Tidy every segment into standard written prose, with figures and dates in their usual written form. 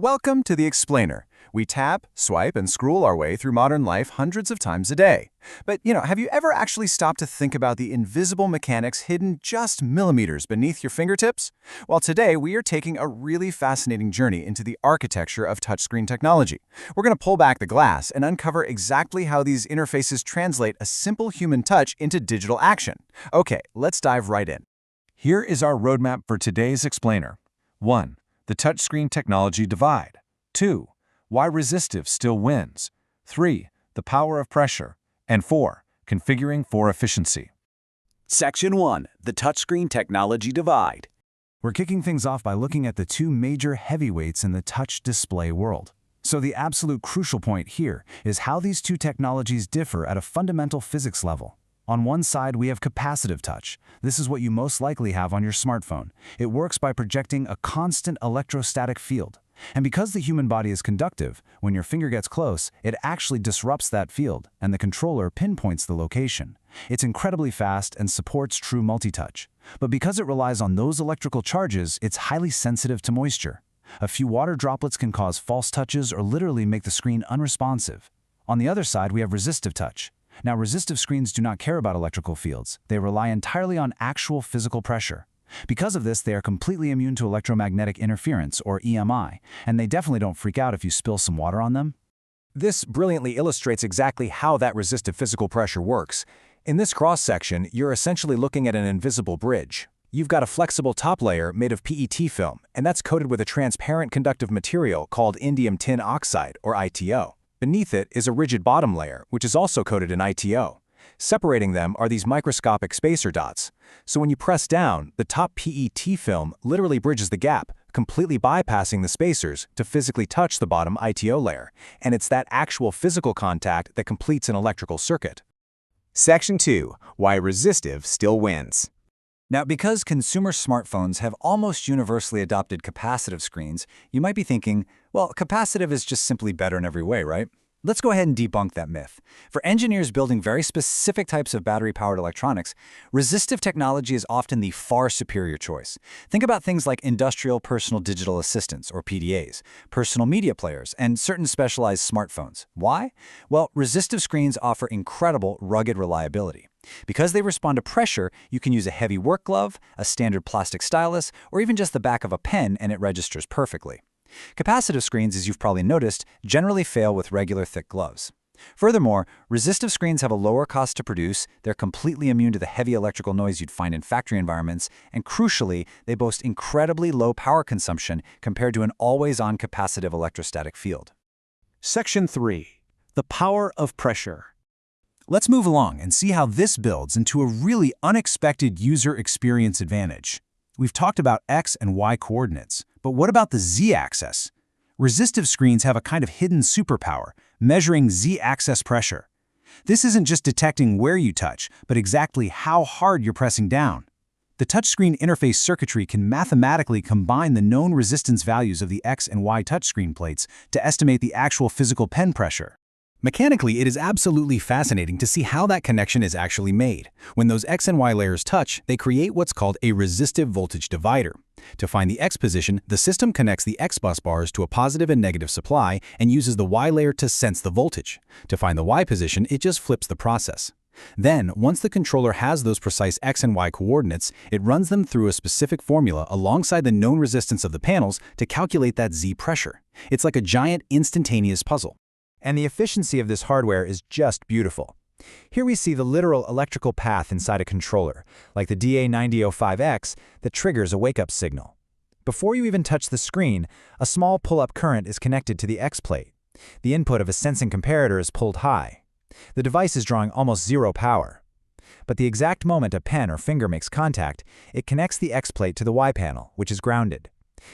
Welcome to the Explainer. We tap, swipe, and scroll our way through modern life hundreds of times a day. But, have you ever actually stopped to think about the invisible mechanics hidden just millimeters beneath your fingertips? Well, today we are taking a really fascinating journey into the architecture of touchscreen technology. We're going to pull back the glass and uncover exactly how these interfaces translate a simple human touch into digital action. Okay, let's dive right in. Here is our roadmap for today's Explainer. 1. The touchscreen technology divide. 2. Why resistive still wins. 3. The power of pressure. And 4. Configuring for efficiency. Section 1. The touchscreen technology divide. We're kicking things off by looking at the two major heavyweights in the touch display world. So the absolute crucial point here is how these two technologies differ at a fundamental physics level. On one side, we have capacitive touch. This is what you most likely have on your smartphone. It works by projecting a constant electrostatic field. And because the human body is conductive, when your finger gets close, it actually disrupts that field, and the controller pinpoints the location. It's incredibly fast and supports true multi-touch. But because it relies on those electrical charges, it's highly sensitive to moisture. A few water droplets can cause false touches or literally make the screen unresponsive. On the other side, we have resistive touch. Now, resistive screens do not care about electrical fields. They rely entirely on actual physical pressure. Because of this, they are completely immune to electromagnetic interference, or EMI, and they definitely don't freak out if you spill some water on them. This brilliantly illustrates exactly how that resistive physical pressure works. In this cross-section, you're essentially looking at an invisible bridge. You've got a flexible top layer made of PET film, and that's coated with a transparent conductive material called indium tin oxide, or ITO. Beneath it is a rigid bottom layer, which is also coated in ITO. Separating them are these microscopic spacer dots. So when you press down, the top PET film literally bridges the gap, completely bypassing the spacers to physically touch the bottom ITO layer. And it's that actual physical contact that completes an electrical circuit. Section 2. Why resistive still wins. Now, because consumer smartphones have almost universally adopted capacitive screens, you might be thinking, well, capacitive is just simply better in every way, right? Let's go ahead and debunk that myth. For engineers building very specific types of battery-powered electronics, resistive technology is often the far superior choice. Think about things like industrial personal digital assistants, or PDAs, personal media players, and certain specialized smartphones. Why? Well, resistive screens offer incredible, rugged reliability. Because they respond to pressure, you can use a heavy work glove, a standard plastic stylus, or even just the back of a pen and it registers perfectly. Capacitive screens, as you've probably noticed, generally fail with regular thick gloves. Furthermore, resistive screens have a lower cost to produce, they're completely immune to the heavy electrical noise you'd find in factory environments, and crucially, they boast incredibly low power consumption compared to an always-on capacitive electrostatic field. Section 3. The power of pressure. Let's move along and see how this builds into a really unexpected user experience advantage. We've talked about X and Y coordinates, but what about the Z-axis? Resistive screens have a kind of hidden superpower, measuring Z-axis pressure. This isn't just detecting where you touch, but exactly how hard you're pressing down. The touchscreen interface circuitry can mathematically combine the known resistance values of the X and Y touchscreen plates to estimate the actual physical pen pressure. Mechanically, it is absolutely fascinating to see how that connection is actually made. When those X and Y layers touch, they create what's called a resistive voltage divider. To find the X position, the system connects the X bus bars to a positive and negative supply and uses the Y layer to sense the voltage. To find the Y position, it just flips the process. Then, once the controller has those precise X and Y coordinates, it runs them through a specific formula alongside the known resistance of the panels to calculate that Z pressure. It's like a giant instantaneous puzzle. And the efficiency of this hardware is just beautiful. Here we see the literal electrical path inside a controller, like the DA9005X, that triggers a wake-up signal. Before you even touch the screen, a small pull-up current is connected to the X plate. The input of a sensing comparator is pulled high. The device is drawing almost zero power. But the exact moment a pen or finger makes contact, it connects the X plate to the Y panel, which is grounded.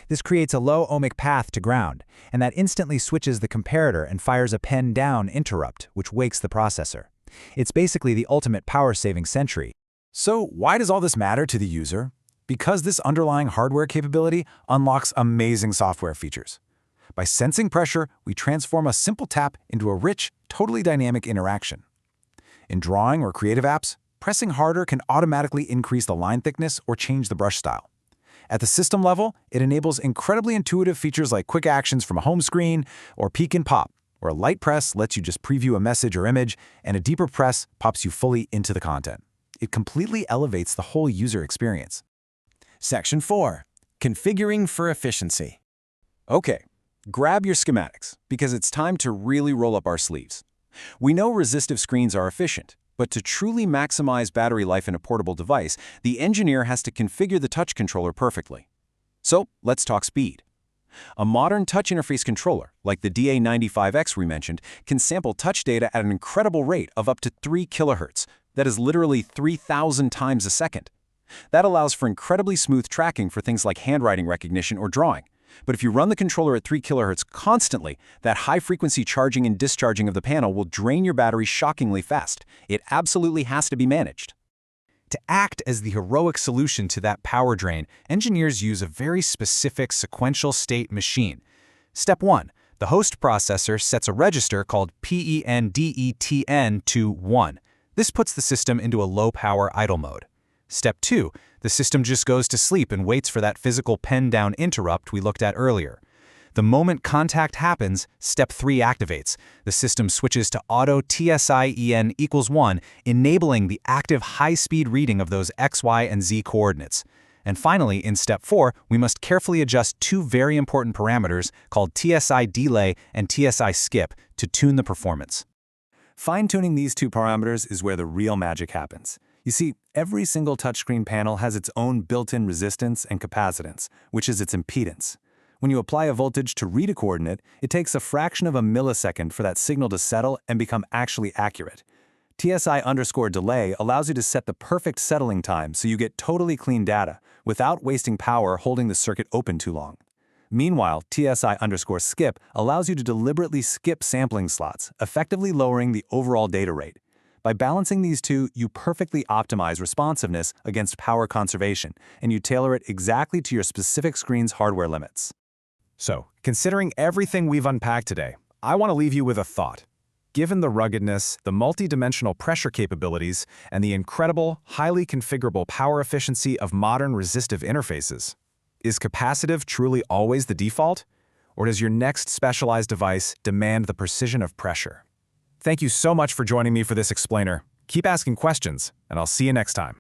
This creates a low ohmic path to ground, and that instantly switches the comparator and fires a pen down interrupt, which wakes the processor. It's basically the ultimate power-saving sentry. So why does all this matter to the user? Because this underlying hardware capability unlocks amazing software features. By sensing pressure, we transform a simple tap into a rich, totally dynamic interaction. In drawing or creative apps, pressing harder can automatically increase the line thickness or change the brush style. At the system level, it enables incredibly intuitive features like quick actions from a home screen or peek and pop, where a light press lets you just preview a message or image, and a deeper press pops you fully into the content. It completely elevates the whole user experience. Section 4. Configuring for efficiency. Okay, grab your schematics, because it's time to really roll up our sleeves. We know resistive screens are efficient, but to truly maximize battery life in a portable device, the engineer has to configure the touch controller perfectly. So let's talk speed. A modern touch interface controller, like the DA95X we mentioned, can sample touch data at an incredible rate of up to 3 kHz. That is literally 3,000 times a second. That allows for incredibly smooth tracking for things like handwriting recognition or drawing. But if you run the controller at 3 kHz constantly, that high-frequency charging and discharging of the panel will drain your battery shockingly fast. It absolutely has to be managed. To act as the heroic solution to that power drain, engineers use a very specific sequential state machine. Step 1. The host processor sets a register called PENDETN to 1. This puts the system into a low-power idle mode. Step 2. The system just goes to sleep and waits for that physical pen-down interrupt we looked at earlier. The moment contact happens, Step 3 activates. The system switches to auto TSIEN equals 1, enabling the active high-speed reading of those X, Y, and Z coordinates. And finally, in Step 4, we must carefully adjust 2 very important parameters called TSI delay and TSI skip to tune the performance. Fine-tuning these 2 parameters is where the real magic happens. You see, every single touchscreen panel has its own built-in resistance and capacitance, which is its impedance. When you apply a voltage to read a coordinate, it takes a fraction of a millisecond for that signal to settle and become actually accurate. TSI_delay allows you to set the perfect settling time so you get totally clean data without wasting power holding the circuit open too long. Meanwhile, TSI_skip allows you to deliberately skip sampling slots, effectively lowering the overall data rate. By balancing these 2, you perfectly optimize responsiveness against power conservation, and you tailor it exactly to your specific screen's hardware limits. So, considering everything we've unpacked today, I want to leave you with a thought. Given the ruggedness, the multi-dimensional pressure capabilities, and the incredible, highly configurable power efficiency of modern resistive interfaces, is capacitive truly always the default? Or does your next specialized device demand the precision of pressure? Thank you so much for joining me for this explainer. Keep asking questions, and I'll see you next time.